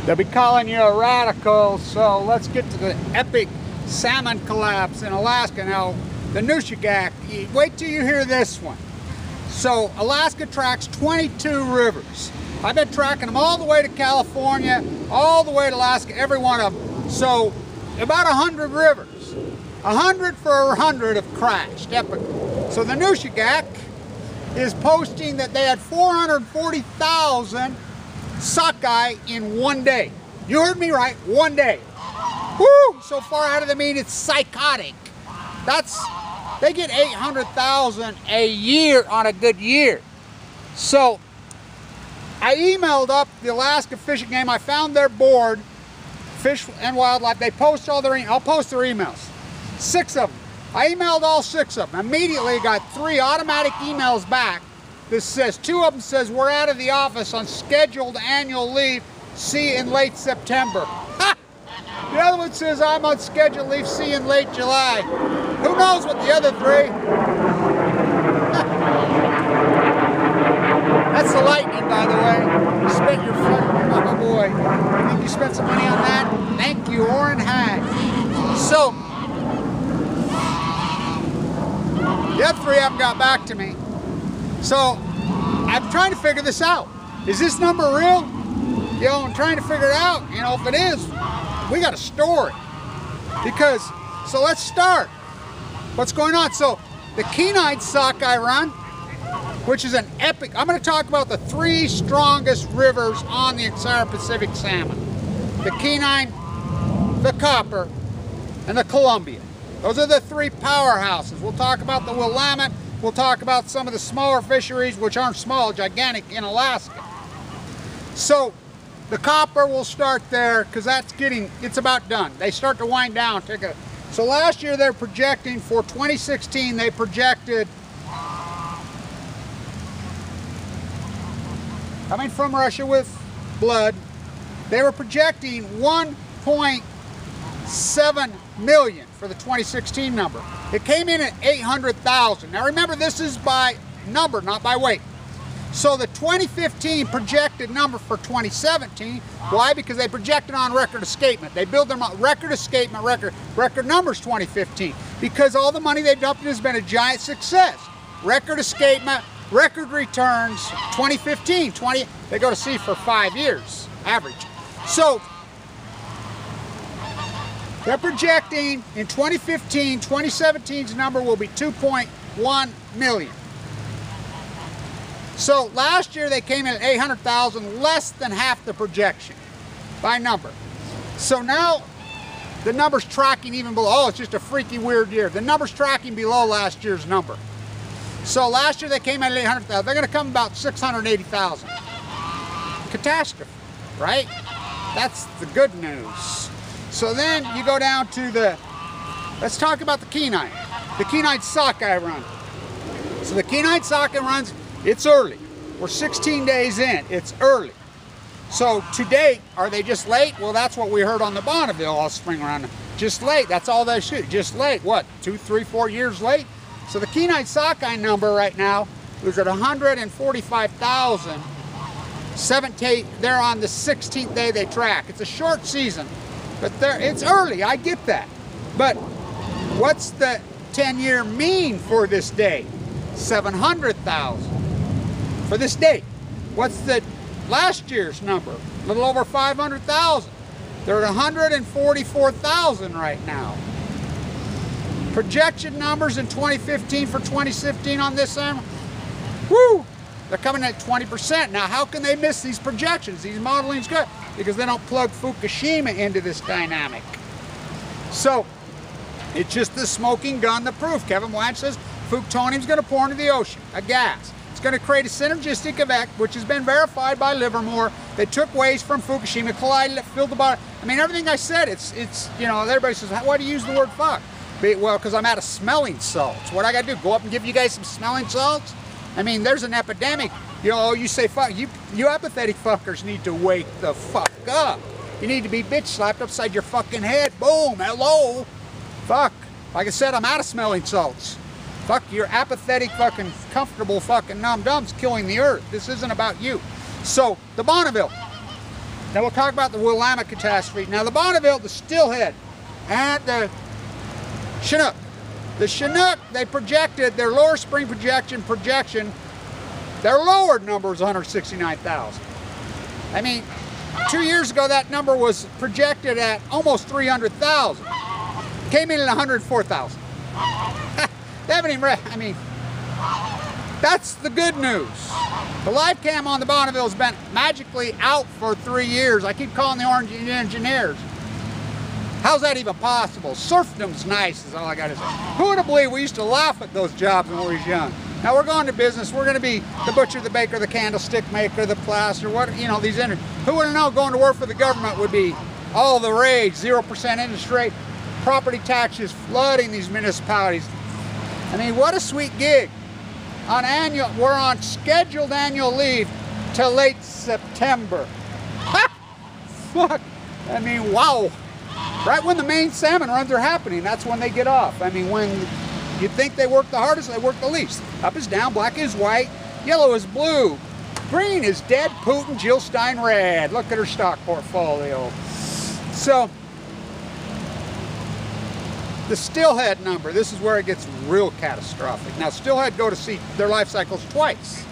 They'll be calling you a radical, so let's get to the epic salmon collapse in Alaska. Now, the Nushagak, wait till you hear this one. So, Alaska tracks 22 rivers. I've been tracking them all the way to California, all the way to Alaska, every one of them. So, about 100 rivers. 100 for 100 have crashed, epic. So the Nushagak is posting that they had 440,000 sockeye in one day. You heard me right, one day. Woo! So far out of the mean, it's psychotic. They get 800,000 a year on a good year. So I emailed up the Alaska Fishing Game. I found their board, Fish and Wildlife. They post all their I'll post their emails. 6 of them. I emailed all 6 of them. Immediately got 3 automatic emails back. This says, 2 of them says, we're out of the office on scheduled annual leave. See you in late September. Ha! The other one says, I'm on scheduled leave. See you in late July. Who knows what the other 3? That's the lightning, by the way. You spent your fun, oh my boy. I think you spent some money on that. Thank you, Orrin Hag. So, the other 3 haven't got back to me. So, I'm trying to figure this out. Is this number real? You know, I'm trying to figure it out. You know, if it is, we got to store it. Because, so let's start. What's going on? So, the Kenai sockeye run, which is an epic, I'm going to talk about the 3 strongest rivers on the entire Pacific salmon. The Kenai, the Copper, and the Columbia. Those are the 3 powerhouses. We'll talk about the Willamette. We'll talk about some of the smaller fisheries, which aren't small, gigantic in Alaska. So, the Copper will start there because it's about done. They start to wind down. So last year they're projecting for 2016, they projected, coming from Russia with blood, they were projecting 1.7 million for the 2016 number. It came in at 800,000. Now remember, this is by number, not by weight. So the 2015 projected number for 2017, why? Because they projected on record escapement. They build them on record escapement, record numbers 2015. Because all the money they've dumped has been a giant success. Record escapement, record returns, 2015, they go to sea for 5 years, average. So, they're projecting in 2015, 2017's number will be 2.1 million. So last year they came in at 800,000, less than half the projection by number. So now the number's tracking even below. Oh, it's just a freaky weird year. The number's tracking below last year's number. So last year they came in at 800,000. They're going to come about 680,000. Catastrophe, right? That's the good news. So then you go down to let's talk about the Kenai. The Kenai sockeye run. So the Kenai sockeye runs, it's early. We're 16 days in, it's early. So to date, are they just late? Well, that's what we heard on the Bonneville all spring around. Just late, that's all they shoot, just late. What, 2, 3, 4 years late? So the Kenai sockeye number right now is at 145,000. They're on the 16th day they track. It's a short season, but it's early, I get that. But what's the 10-year mean for this day? 700,000 for this date. What's the last year's number? A little over 500,000. They're at 144,000 right now. Projection numbers in 2015 for 2015 on this end, woo! They're coming at 20%. Now, how can they miss these projections? These modeling's good because they don't plug Fukushima into this dynamic. So, it's just the smoking gun, the proof. Kevin Blanch says plutonium's going to pour into the ocean, a gas. It's going to create a synergistic effect, which has been verified by Livermore. They took waste from Fukushima, collided it, filled the bottom. I mean, everything I said, it's you know, everybody says, why do you use the word fuck? Well, because I'm out of smelling salts. What I got to do, go up and give you guys some smelling salts? I mean, there's an epidemic. You know, you say fuck, you apathetic fuckers need to wake the fuck up. You need to be bitch slapped upside your fucking head. Boom, hello. Fuck. Like I said, I'm out of smelling salts. Fuck, your apathetic fucking comfortable fucking numb dumb's killing the earth. This isn't about you. So, the Bonneville. Now we'll talk about the Willamette catastrophe. Now the Bonneville, the Steelhead, and the Chinook. The Chinook, they projected their lower spring projection, their lowered number was 169,000. I mean, 2 years ago that number was projected at almost 300,000. Came in at 104,000. They haven't even read, I mean, that's the good news. The live cam on the Bonneville has been magically out for 3 years. I keep calling the orange engineers. How's that even possible? Serfdom's nice is all I got to say. Who would have believed we used to laugh at those jobs when we was young? Now we're going to business. We're going to be the butcher, the baker, the candlestick maker, the plaster, what, you know, these who would have known going to work for the government would be all the rage, 0% interest rate, property taxes flooding these municipalities. I mean, what a sweet gig. We're on scheduled annual leave till late September. Ha! Fuck. I mean, wow. Right when the main salmon runs are happening, that's when they get off. I mean, when you think they work the hardest, they work the least. Up is down, black is white, yellow is blue, green is dead Putin, Jill Stein red. Look at her stock portfolio. So, the Steelhead number, this is where it gets real catastrophic. Now, Steelhead go to see their life cycles twice.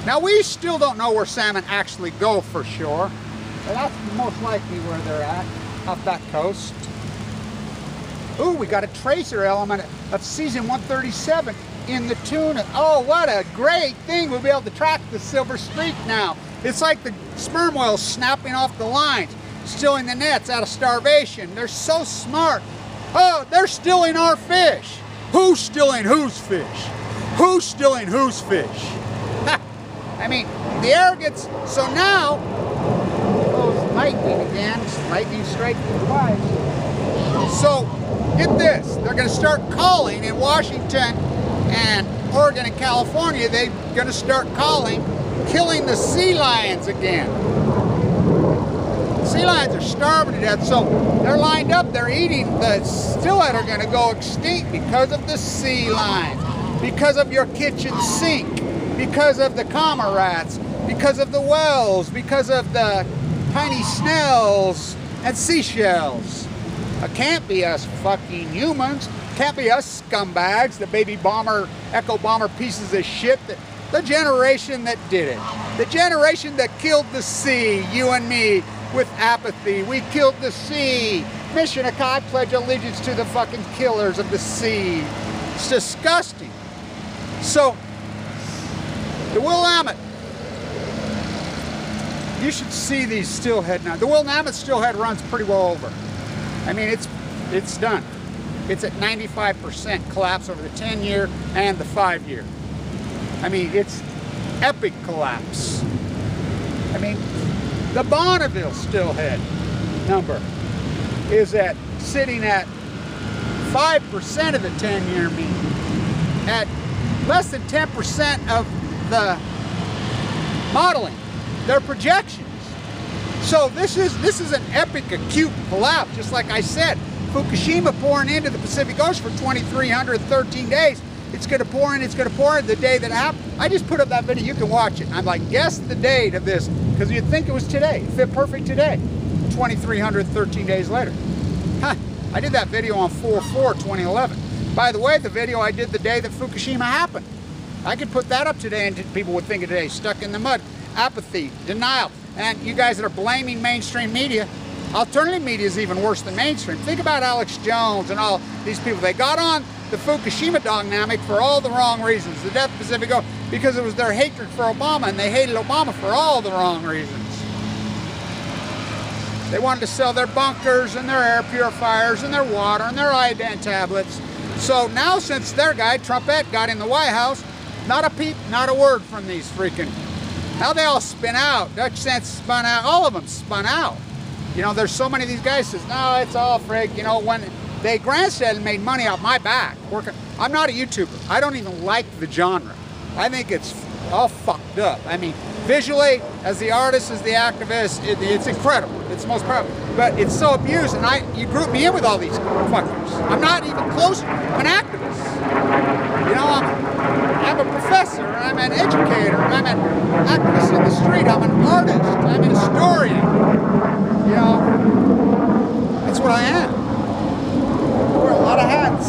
Now, we still don't know where salmon actually go for sure. And that's most likely where they're at, off that coast. Ooh, we got a tracer element of season 137 in the tuna. Oh, what a great thing. We'll be able to track the silver streak now. It's like the sperm whales snapping off the lines, stealing the nets out of starvation. They're so smart. Oh, they're stealing our fish. Who's stealing whose fish? Who's stealing whose fish? I mean, the arrogance. So now, oh, lightning again. Lightning strike twice. So, get this. They're going to start calling in Washington and Oregon and California. They're going to start calling, killing the sea lions again. Sea lions are starving to death, so they're lined up, they're eating. The steelhead are going to go extinct because of the sea lions, because of your kitchen sink, because of the comma rats, because of the whales, because of the tiny snails and seashells. It can't be us fucking humans, can't be us scumbags, the baby bomber, echo bomber pieces of shit, the generation that did it, the generation that killed the sea, you and me, with apathy. We killed the sea. Mission I pledge allegiance to the fucking killers of the sea. It's disgusting. So, the Willamette. You should see these steelhead now. The Willamette steelhead runs pretty well over. I mean, it's done. It's at 95% collapse over the 10-year and the 5-year. I mean, it's epic collapse. I mean, the Bonneville steelhead number is sitting at 5% of the 10-year mean, at less than 10% of the modeling, their projections. So this is an epic acute collapse, just like I said. Fukushima pouring into the Pacific Ocean for 2,313 days. It's going to pour in, it's going to pour in the day that it happened. I just put up that video, you can watch it. I'm like, guess the date of this, because you'd think it was today. It fit perfect today. 2,313 days later. Huh. I did that video on 4/4/2011. By the way, the video I did the day that Fukushima happened. I could put that up today and people would think of today, stuck in the mud, apathy, denial. And you guys that are blaming mainstream media, alternative media is even worse than mainstream. Think about Alex Jones and all these people. They got on the Fukushima dynamic for all the wrong reasons. The death of Pacific Ocean, because it was their hatred for Obama, and they hated Obama for all the wrong reasons. They wanted to sell their bunkers and their air purifiers and their water and their iodine tablets. So now, since their guy, Trumpet, got in the White House, not a peep, not a word from these freaking. Now they all spin out. Dutch Sense spun out. All of them spun out. You know, there's so many of these guys says, no, it's all frig. You know, when they grandstand and made money off my back. I'm not a YouTuber. I don't even like the genre. I think it's all fucked up. I mean, visually, as the artist, as the activist, it's incredible. It's the most powerful. But it's so abused, and you group me in with all these fuckers. I'm not even close. I'm an activist. You know, I'm a professor, I'm an educator, I'm an activist in the street, I'm an artist, I'm an historian. You know, that's what I am. I wear a lot of hats.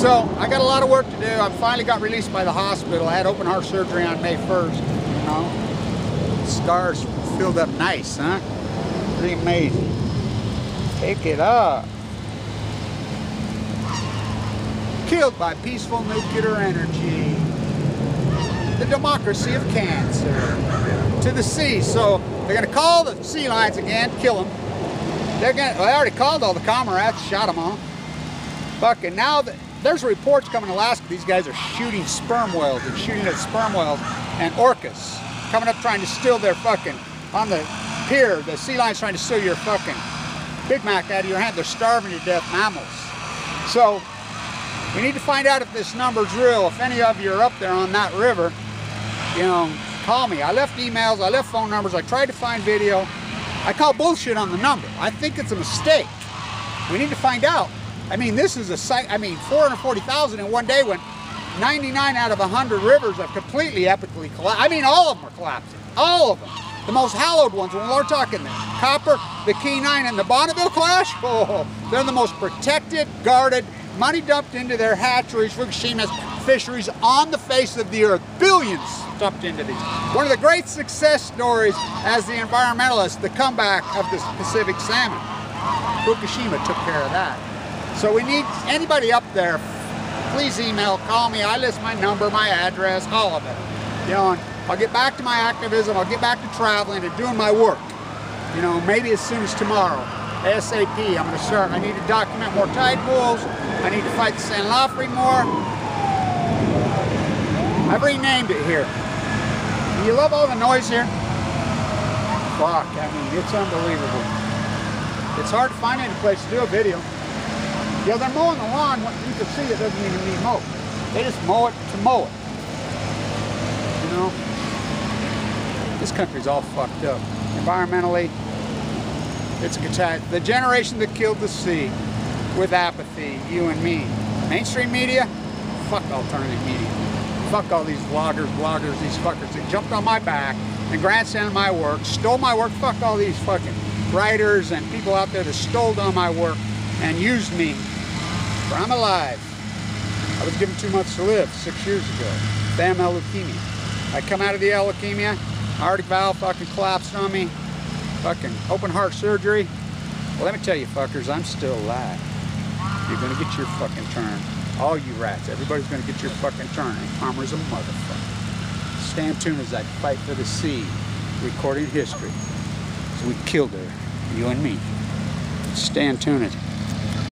So, I got a lot of work to do. I finally got released by the hospital. I had open heart surgery on May 1st, you know. Scars filled up nice, huh? Pretty amazing. Take it up. Killed by peaceful nuclear energy. The democracy of cancer. To the sea. So they're going to call the sea lions again, kill them. They're going to, well, they already called all the comrades, shot them all. Fucking now, there's reports coming to Alaska. These guys are shooting sperm whales and shooting at sperm whales and orcas. Coming up trying to steal their fucking, on the pier, the sea lions trying to steal your fucking Big Mac out of your hand. They're starving to death mammals. So, we need to find out if this number's real. If any of you are up there on that river, you know, call me. I left emails, I left phone numbers, I tried to find video. I call bullshit on the number. I think it's a mistake. We need to find out. I mean, this is a site, I mean, 440,000 in one day when 99 out of 100 rivers have completely epically collapsed. I mean, all of them are collapsing. All of them. The most hallowed ones, when we're talking the Copper, the Kenai, and the Bonneville Clash, oh, they're the most protected, guarded, money dumped into their hatcheries, Fukushima's fisheries on the face of the earth. Billions dumped into these. One of the great success stories as the environmentalist, the comeback of the Pacific salmon. Fukushima took care of that. So we need anybody up there, please email, call me. I list my number, my address, all of it. You know, and I'll get back to my activism, I'll get back to traveling and doing my work. You know, maybe as soon as tomorrow. ASAP, I'm going to start. I need to document more tide pools. I need to fight the San Lafre more. I've renamed it here. You love all the noise here? Fuck, I mean, it's unbelievable. It's hard to find any place to do a video. Yeah, they're mowing the lawn. You can see it doesn't even need mowed. They just mow it to mow it. You know? This country's all fucked up. Environmentally, it's a catastrophe. The generation that killed the sea with apathy, you and me. Mainstream media, fuck alternative media. Fuck all these vloggers, bloggers, these fuckers that jumped on my back and grandstanded my work, stole my work. Fuck all these fucking writers and people out there that stole on my work and used me. But I'm alive. I was given 2 months to live 6 years ago. AML leukemia. I come out of the leukemia, aortic valve fucking collapsed on me. Fucking open heart surgery. Well, let me tell you fuckers, I'm still alive. You're gonna get your fucking turn. All you rats, everybody's gonna get your fucking turn. And Karma's a motherfucker. Stay tuned as I fight for the sea, recording history. So we killed her, you and me. Stay tuned.